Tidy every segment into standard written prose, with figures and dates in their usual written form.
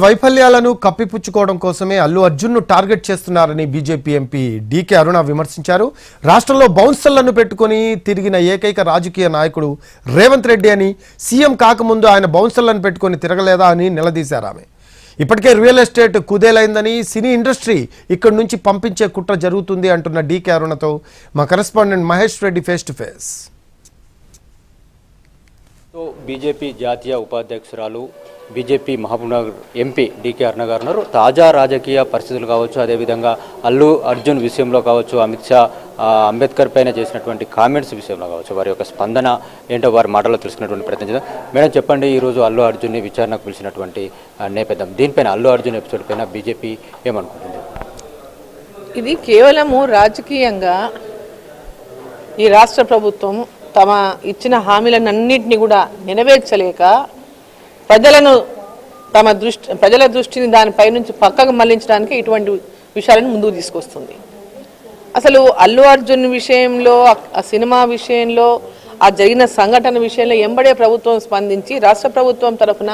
వైఫల్యాలను కప్పిపుచ్చుకోవడం కోసమే అల్లు అర్జున్ను టార్గెట్ చేస్తున్నారని బీజేపీ ఎంపీ డీకే అరుణ విమర్శించారు. రాష్ట్రంలో బౌన్సర్లను పెట్టుకుని తిరిగిన ఏకైక రాజకీయ నాయకుడు రేవంత్ రెడ్డి అని, సీఎం కాకముందు ఆయన బౌన్సర్లను పెట్టుకుని తిరగలేదా అని నిలదీశారు ఆమె. ఇప్పటికే రియల్ ఎస్టేట్ కుదేలైందని, సినీ ఇండస్ట్రీ ఇక్కడి నుంచి పంపించే కుట్ర జరుగుతుంది అంటున్న డీకే అరుణతో మా correspondent Mahesh Reddy face to face. BJP జాతీయ ఉపాధ్యక్షురాలు, బీజేపీ మహబూబ్నగర్ ఎంపీ డీకే అరుణ గారు ఉన్నారు. తాజా రాజకీయ పరిస్థితులు కావచ్చు, అదేవిధంగా అల్లు అర్జున్ విషయంలో కావచ్చు, అమిత్ షా అంబేద్కర్ పైన చేసినటువంటి కామెంట్స్ విషయంలో కావచ్చు, వారి యొక్క స్పందన ఏంటో వారి మాటల్లో తెలుసుకున్నటువంటి ప్రయత్నం చేద్దాం. మేడం చెప్పండి, ఈరోజు అల్లు అర్జున్ని విచారణకు పిలిచినటువంటి నేపథ్యం, దీనిపైన అల్లు అర్జున్ ఎపిసోడ్ పైన బీజేపీ ఏమనుకుంటుంది? ఇది కేవలము రాజకీయంగా ఈ రాష్ట్ర ప్రభుత్వం తమ ఇచ్చిన హామీలన్నింటినీ కూడా నెరవేర్చలేక ప్రజల దృష్టిని దానిపై నుంచి పక్కకు మళ్లించడానికి ఇటువంటి విషయాలను ముందుకు తీసుకొస్తుంది. అసలు అల్లు అర్జున్ విషయంలో, ఆ సినిమా విషయంలో, ఆ జరిగిన సంఘటన విషయంలో ఎంబడే ప్రభుత్వం స్పందించి రాష్ట్ర ప్రభుత్వం తరఫున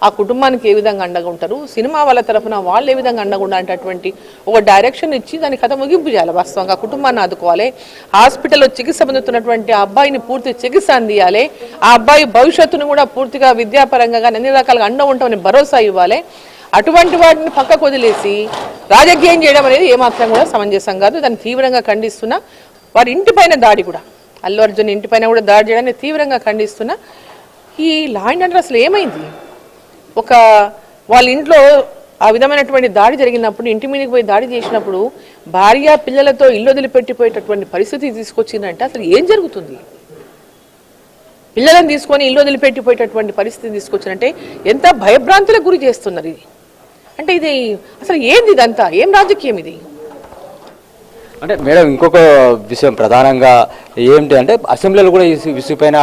ఆ కుటుంబానికి ఏ విధంగా అండగా ఉంటారు, సినిమా వాళ్ళ తరఫున వాళ్ళు ఏ విధంగా అండగా ఉండాలంటే ఒక డైరెక్షన్ ఇచ్చి దాని కథ ముగింపు చేయాలి. వాస్తవంగా కుటుంబాన్ని ఆదుకోవాలి. హాస్పిటల్లో చికిత్స పొందుతున్నటువంటి ఆ అబ్బాయిని పూర్తి చికిత్స అందియాలి. ఆ అబ్బాయి భవిష్యత్తును కూడా పూర్తిగా విద్యాపరంగా అన్ని రకాలుగా అండ ఉంటామని భరోసా ఇవ్వాలి. అటువంటి వాటిని పక్కకు వదిలేసి రాజకీయం చేయడం అనేది ఏమాత్రం కూడా సమంజసం కాదు. దాన్ని తీవ్రంగా ఖండిస్తున్నా. వారి ఇంటిపైన దాడి కూడా, అల్లు అర్జున్ ఇంటిపైన కూడా దాడి చేయడాన్ని తీవ్రంగా ఖండిస్తున్నా. ఈ లా అండ్ ఆర్డర్ అసలు ఏమైంది? ఒక వాళ్ళ ఇంట్లో ఆ విధమైనటువంటి దాడి జరిగినప్పుడు, ఇంటి మీదకి పోయి దాడి చేసినప్పుడు భార్య పిల్లలతో ఇల్లు వదిలిపెట్టిపోయేటటువంటి పరిస్థితి తీసుకొచ్చిందంటే అసలు ఏం జరుగుతుంది? పిల్లలను తీసుకొని ఇల్లు వదిలిపెట్టిపోయేటటువంటి పరిస్థితి తీసుకొచ్చిందంటే ఎంత భయభ్రాంతులకు గురి చేస్తున్నారు. ఇది అంటే ఇది అసలు ఏంది? ఇదంతా ఏం రాజకీయం ఇది? అంటే మేడం, ఇంకొక విషయం ప్రధానంగా ఏంటి అంటే, అసెంబ్లీలో కూడా ఈ విషయంపైన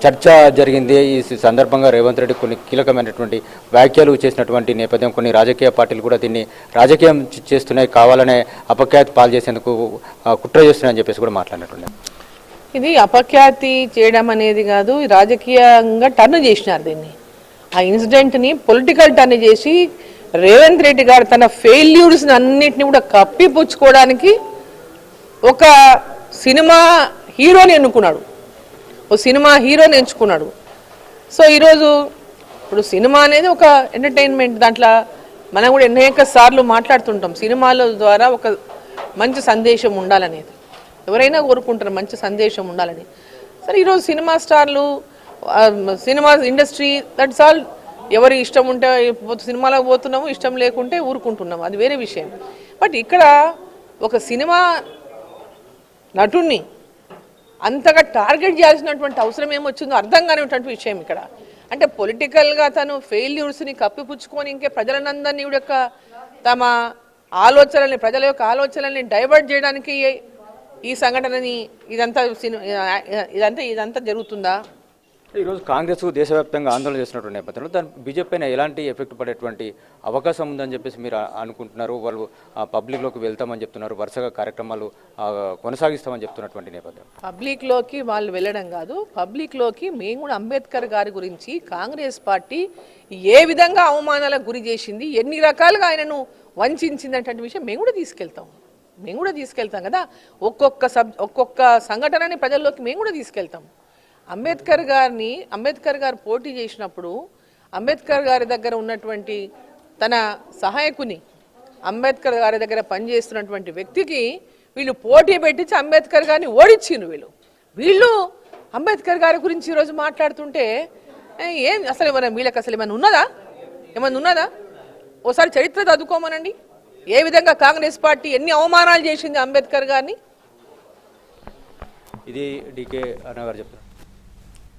చర్చ జరిగింది. ఈ సందర్భంగా రేవంత్ రెడ్డి కొన్ని కీలకమైనటువంటి వ్యాఖ్యలు చేసినటువంటి నేపథ్యం, కొన్ని రాజకీయ పార్టీలు కూడా దీన్ని రాజకీయం చేస్తున్నాయి, కావాలనే అపఖ్యాతి పాలు చేసేందుకు కుట్ర చేస్తున్నాయని చెప్పేసి కూడా మాట్లాడినట్టున్నారు. ఇది అపఖ్యాతి చేయడం అనేది కాదు, రాజకీయంగా టర్న్ చేసినారు దీన్ని. ఆ ఇన్సిడెంట్ని పొలిటికల్ టర్న్ చేసి రేవంత్ రెడ్డి గారు తన ఫెయిల్యూర్స్ అన్నిటిని కూడా కప్పిపుచ్చుకోవడానికి ఒక సినిమా హీరోని ఎన్నుకున్నాడు, ఓ సినిమా హీరోని ఎంచుకున్నాడు. సో ఈరోజు ఇప్పుడు సినిమా అనేది ఒక ఎంటర్టైన్మెంట్, దాంట్లో మనం కూడా అనేక సార్లు మాట్లాడుతుంటాం, సినిమాల ద్వారా ఒక మంచి సందేశం ఉండాలనేది ఎవరైనా కోరుకుంటారు, మంచి సందేశం ఉండాలని. సరే, ఈరోజు సినిమా స్టార్లు, సినిమా ఇండస్ట్రీ, దట్స్ ఆల్. ఎవరి ఇష్టం ఉంటే సినిమాలకు పోతున్నాము, ఇష్టం లేకుంటే ఊరుకుంటున్నాము, అది వేరే విషయం. బట్ ఇక్కడ ఒక సినిమా నటుడిని అంతగా టార్గెట్ చేయాల్సినటువంటి అవసరం ఏమొచ్చిందో అర్థం కానిటువంటి విషయం ఇక్కడ. అంటే పొలిటికల్గా తను ఫెయిల్యూర్స్ని కప్పిపుచ్చుకొని ఇంకే ప్రజలందరినీ యొక్క తమ ఆలోచనల్ని, ప్రజల యొక్క ఆలోచనల్ని డైవర్ట్ చేయడానికి ఈ సంఘటనని ఇదంతా జరుగుతుందా? ఈరోజు కాంగ్రెస్ దేశవ్యాప్తంగా ఆందోళన చేసినటువంటి నేపథ్యంలో దాని బీజేపీ పైన ఎలాంటి ఎఫెక్ట్ పడేటువంటి అవకాశం ఉందని చెప్పేసి మీరు అనుకుంటున్నారు? వాళ్ళు పబ్లిక్లోకి వెళ్తామని చెప్తున్నారు, వరుసగా కార్యక్రమాలు కొనసాగిస్తామని చెప్తున్నటువంటి నేపథ్యం. పబ్లిక్లోకి వాళ్ళు వెళ్ళడం కాదు, పబ్లిక్లోకి మేము కూడా అంబేద్కర్ గారి గురించి కాంగ్రెస్ పార్టీ ఏ విధంగా అవమానాలకు గురి చేసింది, ఎన్ని రకాలుగా ఆయనను వంచిందనేటువంటి విషయం మేము కూడా తీసుకెళ్తాం కదా. ఒక్కొక్క సంఘటనని ప్రజల్లోకి మేము కూడా తీసుకెళ్తాం. అంబేద్కర్ గారు పోటీ చేసినప్పుడు అంబేద్కర్ గారి దగ్గర ఉన్నటువంటి తన సహాయకుని, అంబేద్కర్ గారి దగ్గర పనిచేస్తున్నటువంటి వ్యక్తికి వీళ్ళు పోటీ పెట్టించి అంబేద్కర్ గారిని ఓడించిండ్రు. వీళ్ళు అంబేద్కర్ గారి గురించి ఈరోజు మాట్లాడుతుంటే వీళ్ళకి అసలు ఏమైనా ఉన్నదా? ఓసారి చరిత్ర చదువుకోమనండి. ఏ విధంగా కాంగ్రెస్ పార్టీ ఎన్ని అవమానాలు చేసింది అంబేద్కర్ గారిని. ఇది డీకే అరుణ గారు చెప్తున్నారు.